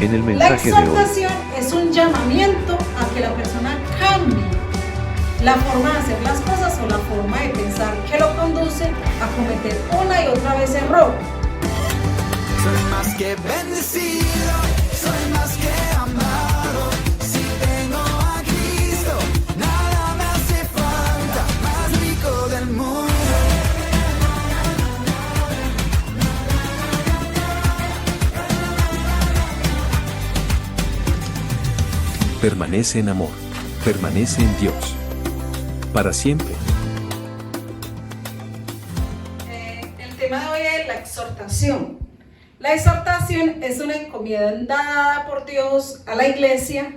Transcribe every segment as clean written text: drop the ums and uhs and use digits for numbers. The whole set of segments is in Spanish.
En el La mensaje de hoy, exhortación es un llamamiento a que la persona cambie la forma de hacer las cosas o la forma de pensar que lo conduce a cometer una y otra vez error. Soy más que bendecido, soy más que amado. Si tengo a Cristo, nada me hace falta, más rico del mundo. permanece en amor, permanece en Dios. Para siempre. El tema de hoy es la exhortación. La exhortación es una encomienda dada por Dios a la iglesia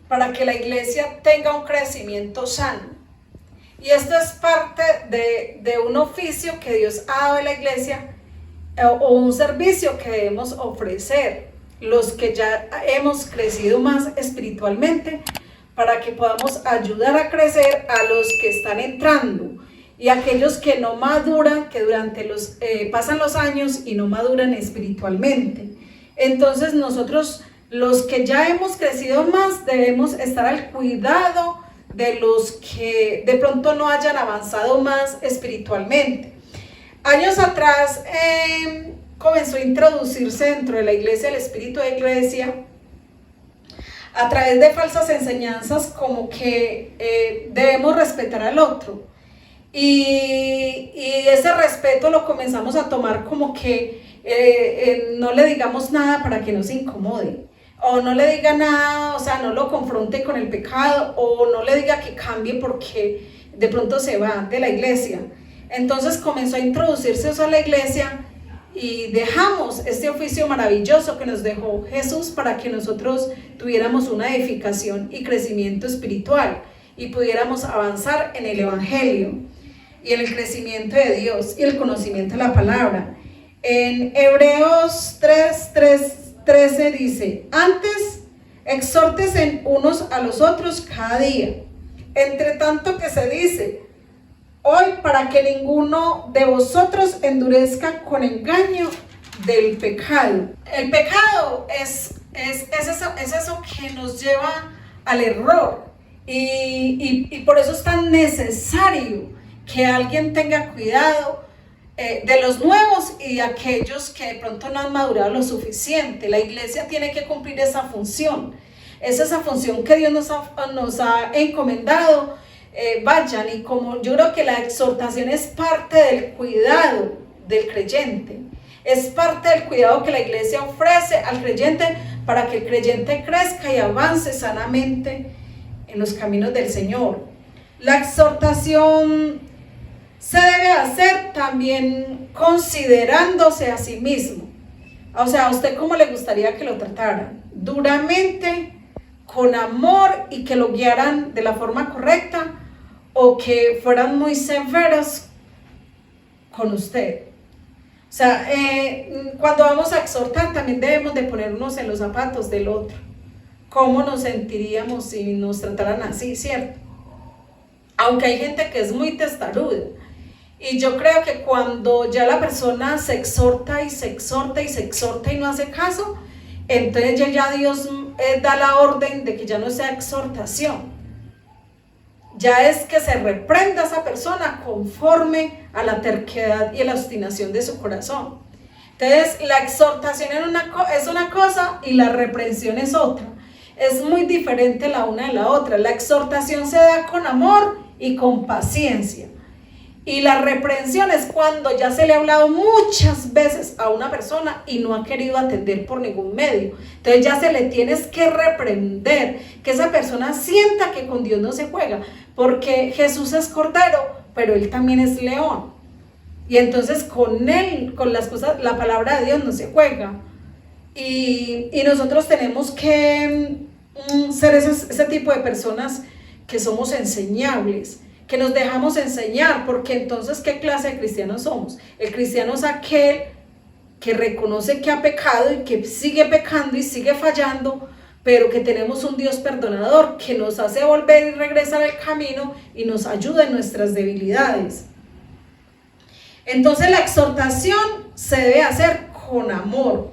para que la iglesia tenga un crecimiento sano. Y esto es parte de un oficio que Dios ha dado a la iglesia o un servicio que debemos ofrecer los que ya hemos crecido más espiritualmente, para que podamos ayudar a crecer a los que están entrando y aquellos que no maduran, que durante pasan los años y no maduran espiritualmente. Entonces nosotros, los que ya hemos crecido más, debemos estar al cuidado de los que de pronto no hayan avanzado más espiritualmente. Años atrás comenzó a introducirse dentro de la iglesia el espíritu de iglesia a través de falsas enseñanzas como que debemos respetar al otro. Y ese respeto lo comenzamos a tomar como que no le digamos nada para que no se incomode, o no le diga nada, o sea, no lo confronte con el pecado, o no le diga que cambie porque de pronto se va de la iglesia. Entonces comenzó a introducirse eso a la iglesia y dejamos este oficio maravilloso que nos dejó Jesús para que nosotros tuviéramos una edificación y crecimiento espiritual y pudiéramos avanzar en el evangelio y en el crecimiento de Dios y el conocimiento de la palabra. En Hebreos 13 dice: antes exhórtense unos a los otros cada día, entre tanto que se dice hoy, para que ninguno de vosotros endurezca con engaño del pecado. El pecado es eso que nos lleva al error y por eso es tan necesario que alguien tenga cuidado de los nuevos y de aquellos que de pronto no han madurado lo suficiente. La iglesia tiene que cumplir esa función. Es esa función que Dios nos ha encomendado. Vayan, y como yo creo que la exhortación es parte del cuidado del creyente, es parte del cuidado que la iglesia ofrece al creyente para que el creyente crezca y avance sanamente en los caminos del Señor. La exhortación se debe hacer también considerándose a sí mismo. O sea, ¿a usted cómo le gustaría que lo trataran? ¿Duramente, con amor y que lo guiaran de la forma correcta, o que fueran muy severos con usted? O sea, cuando vamos a exhortar también debemos de ponernos en los zapatos del otro. ¿Cómo nos sentiríamos si nos trataran así, cierto? Aunque hay gente que es muy testaruda, y yo creo que cuando ya la persona se exhorta y se exhorta y se exhorta y no hace caso, entonces ya Dios da la orden de que ya no sea exhortación. Ya es que se reprenda a esa persona conforme a la terquedad y a la obstinación de su corazón. Entonces la exhortación es una cosa y la reprensión es otra. Es muy diferente la una de la otra. La exhortación se da con amor y con paciencia. Y la reprensión es cuando ya se le ha hablado muchas veces a una persona y no ha querido atender por ningún medio. Entonces ya se le tienes que reprender, que esa persona sienta que con Dios no se juega, porque Jesús es cordero, pero él también es león. Y entonces con él, con las cosas, la palabra de Dios no se juega. Y nosotros tenemos que ser ese tipo de personas que somos enseñables, que nos dejamos enseñar, porque entonces ¿qué clase de cristianos somos? El cristiano es aquel que reconoce que ha pecado y que sigue pecando y sigue fallando, pero que tenemos un Dios perdonador que nos hace volver y regresar al camino y nos ayuda en nuestras debilidades. Entonces la exhortación se debe hacer con amor.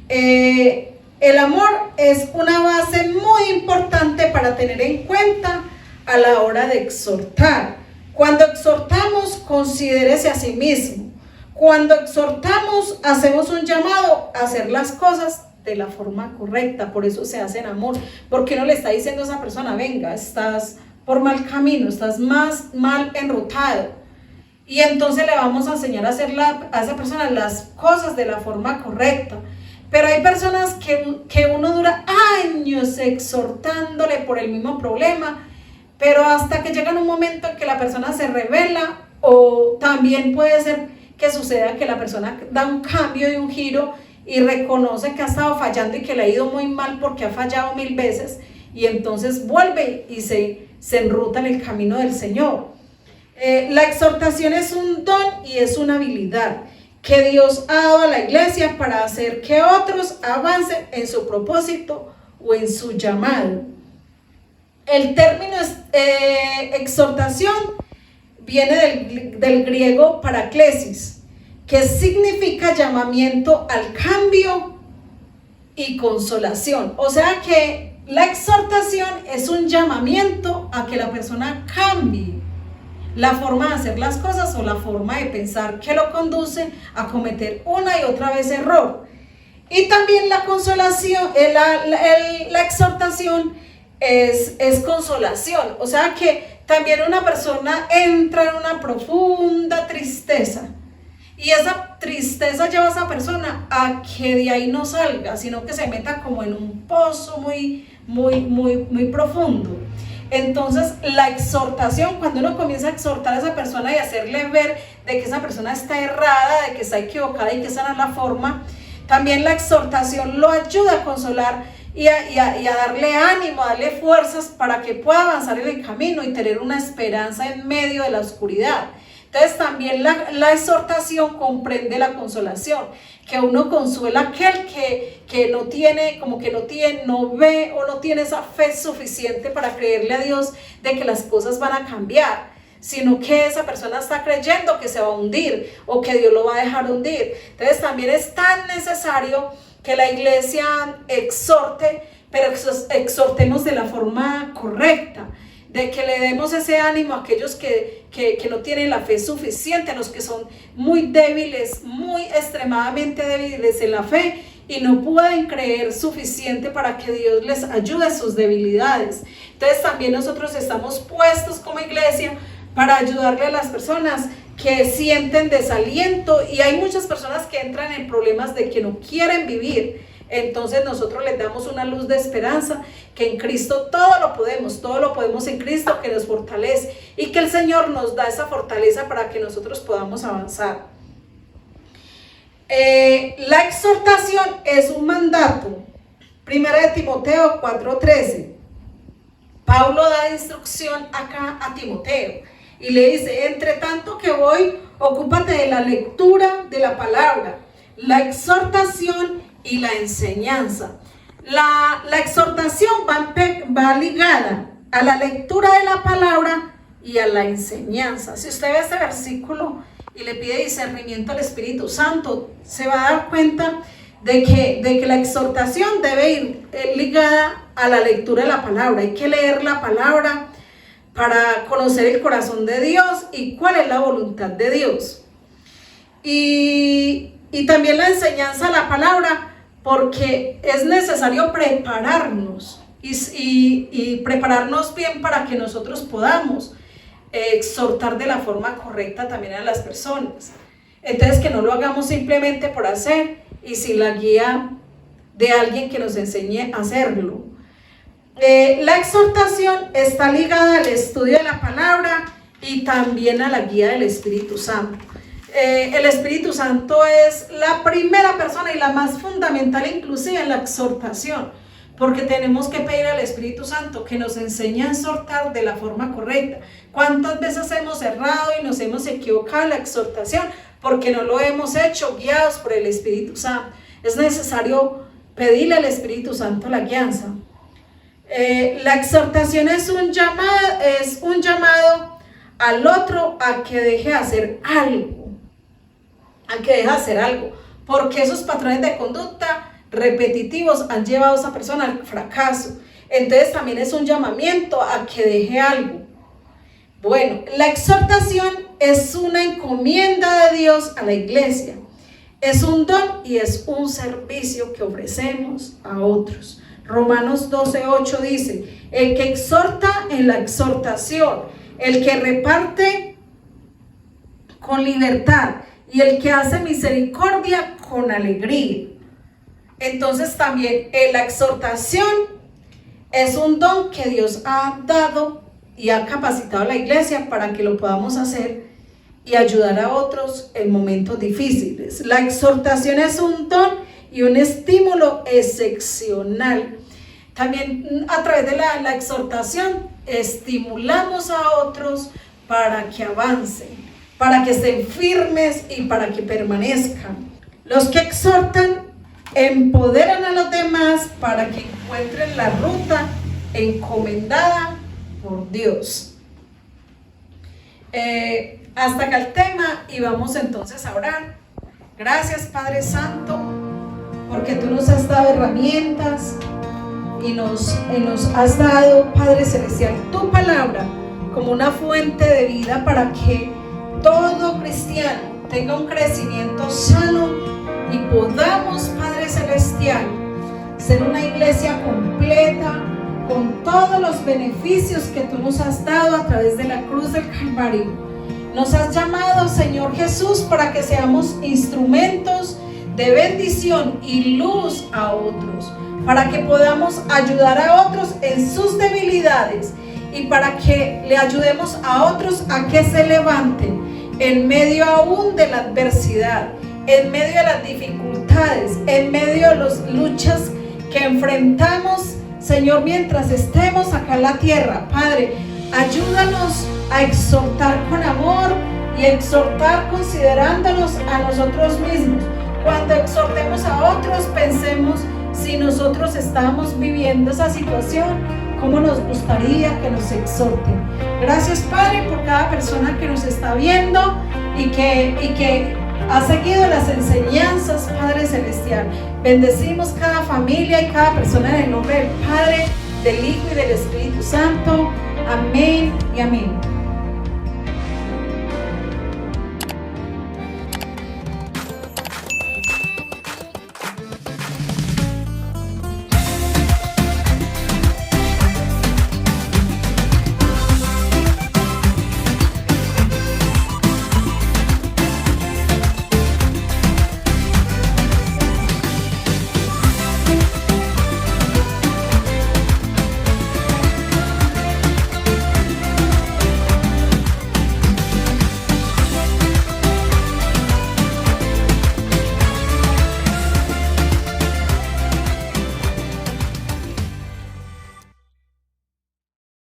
El amor es una base muy importante para tener en cuenta a la hora de exhortar. Cuando exhortamos, considérese a sí mismo. Cuando exhortamos, hacemos un llamado a hacer las cosas de la forma correcta. Por eso se hace en amor, porque no le está diciendo a esa persona: venga, estás por mal camino, estás más mal enrutado, y entonces le vamos a enseñar a hacer a esa persona las cosas de la forma correcta. Pero hay personas que uno dura años exhortándole por el mismo problema, pero hasta que llega un momento en que la persona se revela, o también puede ser que suceda que la persona da un cambio y un giro y reconoce que ha estado fallando y que le ha ido muy mal porque ha fallado 1000 veces, y entonces vuelve y se enruta en el camino del Señor. La exhortación es un don y es una habilidad que Dios ha dado a la iglesia para hacer que otros avancen en su propósito o en su llamado. El término exhortación viene del griego paraklesis, que significa llamamiento al cambio y consolación. O sea que la exhortación es un llamamiento a que la persona cambie la forma de hacer las cosas o la forma de pensar que lo conduce a cometer una y otra vez error. Y también la consolación, la exhortación es consolación. O sea que también una persona entra en una profunda tristeza, y esa tristeza lleva a esa persona a que de ahí no salga, sino que se meta como en un pozo muy profundo. Entonces la exhortación, cuando uno comienza a exhortar a esa persona y hacerle ver de que esa persona está errada, de que está equivocada y que esa no es la forma, también la exhortación lo ayuda a consolar y a darle ánimo, a darle fuerzas para que pueda avanzar en el camino y tener una esperanza en medio de la oscuridad. Entonces también la exhortación comprende la consolación, que uno consuela a aquel que no tiene, no ve o no tiene esa fe suficiente para creerle a Dios de que las cosas van a cambiar, sino que esa persona está creyendo que se va a hundir o que Dios lo va a dejar hundir. Entonces también es tan necesario que la iglesia exhorte, pero exhortemos de la forma correcta, de que le demos ese ánimo a aquellos que no tienen la fe suficiente, a los que son muy débiles, muy extremadamente débiles en la fe y no pueden creer suficiente para que Dios les ayude en sus debilidades. Entonces también nosotros estamos puestos como iglesia para ayudarle a las personas que sienten desaliento, y hay muchas personas que entran en problemas de que no quieren vivir. Entonces nosotros les damos una luz de esperanza, que en Cristo todo lo podemos en Cristo que nos fortalece, y que el Señor nos da esa fortaleza para que nosotros podamos avanzar. La exhortación es un mandato. 1 Timoteo 4:13. Pablo da instrucción acá a Timoteo y le dice: entre tanto que voy, ocúpate de la lectura de la palabra, la exhortación y la enseñanza. La exhortación va ligada a la lectura de la palabra y a la enseñanza. Si usted ve este versículo y le pide discernimiento al Espíritu Santo, se va a dar cuenta de que la exhortación debe ir ligada a la lectura de la palabra. Hay que leer la palabra para conocer el corazón de Dios y cuál es la voluntad de Dios. Y también la enseñanza de la palabra, porque es necesario prepararnos y prepararnos bien para que nosotros podamos exhortar de la forma correcta también a las personas. Entonces, que no lo hagamos simplemente por hacer y sin la guía de alguien que nos enseñe a hacerlo. La exhortación está ligada al estudio de la palabra y también a la guía del Espíritu Santo. El Espíritu Santo es la primera persona y la más fundamental inclusive en la exhortación, porque tenemos que pedir al Espíritu Santo que nos enseñe a exhortar de la forma correcta. ¿Cuántas veces hemos errado y nos hemos equivocado en la exhortación? Porque no lo hemos hecho guiados por el Espíritu Santo. Es necesario pedirle al Espíritu Santo la guianza. La exhortación es un llamado al otro a que deje de hacer algo. porque esos patrones de conducta repetitivos han llevado a esa persona al fracaso. Entonces también es un llamamiento a que deje algo. Bueno, la exhortación es una encomienda de Dios a la iglesia. Es un don y es un servicio que ofrecemos a otros. Romanos 12:8 dice: el que exhorta en la exhortación, el que reparte con libertad y el que hace misericordia con alegría. Entonces también la exhortación es un don que Dios ha dado y ha capacitado a la iglesia para que lo podamos hacer y ayudar a otros en momentos difíciles. La exhortación es un don y un estímulo excepcional. También a través de la exhortación estimulamos a otros para que avancen, para que estén firmes y para que permanezcan. Los que exhortan empoderan a los demás para que encuentren la ruta encomendada por Dios. Hasta acá el tema y vamos entonces a orar. Gracias, Padre Santo, porque tú nos has dado herramientas y nos has dado, Padre Celestial, tu palabra como una fuente de vida para que todo cristiano tenga un crecimiento sano y podamos, Padre Celestial, ser una iglesia completa con todos los beneficios que tú nos has dado a través de la cruz del Calvario. Nos has llamado, Señor Jesús, para que seamos instrumentos de bendición y luz a otros, para que podamos ayudar a otros en sus debilidades y para que le ayudemos a otros a que se levanten en medio aún de la adversidad, en medio de las dificultades, en medio de las luchas que enfrentamos, Señor, mientras estemos acá en la tierra. Padre, ayúdanos a exhortar con amor y exhortar considerándonos a nosotros mismos. Cuando exhortemos a otros, pensemos si nosotros estamos viviendo esa situación, cómo nos gustaría que nos exhorten. Gracias, Padre, por cada persona que nos está viendo y que ha seguido las enseñanzas, Padre Celestial. Bendecimos cada familia y cada persona en el nombre del Padre, del Hijo y del Espíritu Santo. Amén y amén.